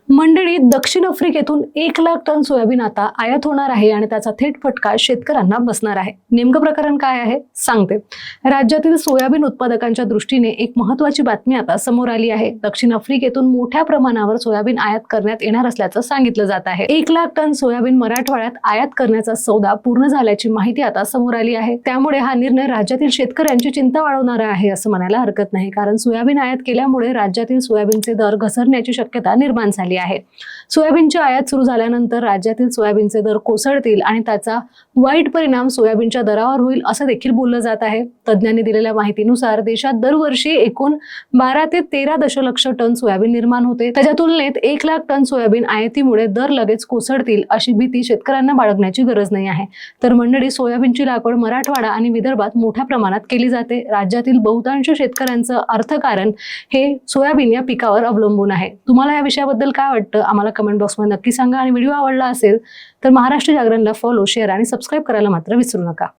मंडळी, दक्षिण आफ्रिकेतून 1 lakh ton soybean आता आयात होणार आहे आणि त्याचा थेट फटका शेतकऱ्यांना बसणार आहे. नेमकं प्रकरण काय आहे सांगते. राज्यातील सोयाबीन उत्पादकांच्या दृष्टीने एक महत्त्वाची बातमी आता समोर आली आहे. दक्षिण आफ्रिकेतून मोठ्या प्रमाणावर सोयाबीन आयात करण्यात येणार असल्याचं सांगितलं जात आहे. 1 लाख टन सोयाबीन मराठवाड्यात आयात करण्याचा सौदा पूर्ण झाल्याची माहिती आता समोर आली आहे. त्यामुळे हा निर्णय राज्यातील शेतकऱ्यांची चिंता वाढवणारा आहे असं म्हणायला हरकत नाही. कारण सोयाबीन आयात केल्यामुळे राज्यातील सोयाबीनचे दर घसरण्याची शक्यता निर्माण झाली आहे. सोयाबीनची आयात सुरू झाल्यानंतर राज्यातील सोयाबीनचे दर कोसळतील आणि त्याचा वाईट परिणाम सोयाबीनच्या दरावर होईल असं देखील बोललं जात आहे. तज्ज्ञांनी दिलेल्या माहितीनुसार देशात दरवर्षी एकूण 12 ते 13 दशलक्ष टन सोयाबीन निर्माण होते. त्याच्या तुलनेत 1 लाख टन सोयाबीन आयातीमुळे दर लगेच कोसळतील अशी भीती शेतकऱ्यांना बाळगण्याची गरज नाही आहे. तर मंडळी, सोयाबीनची लागवड मराठवाडा आणि विदर्भात मोठ्या प्रमाणात केली जाते. राज्यातील बहुतांश शेतकऱ्यांचं अर्थकारण हे सोयाबीन या पिकावर अवलंबून आहे. तुम्हाला या विषयाबद्दल काय वाटतं आम्हाला कमेंट बॉक्समध्ये नक्की सांगा आणि व्हिडिओ आवडला असेल तर महाराष्ट्र जागरणला फॉलो, शेअर आणि सबस्क्राईब करायला मात्र विसरू नका.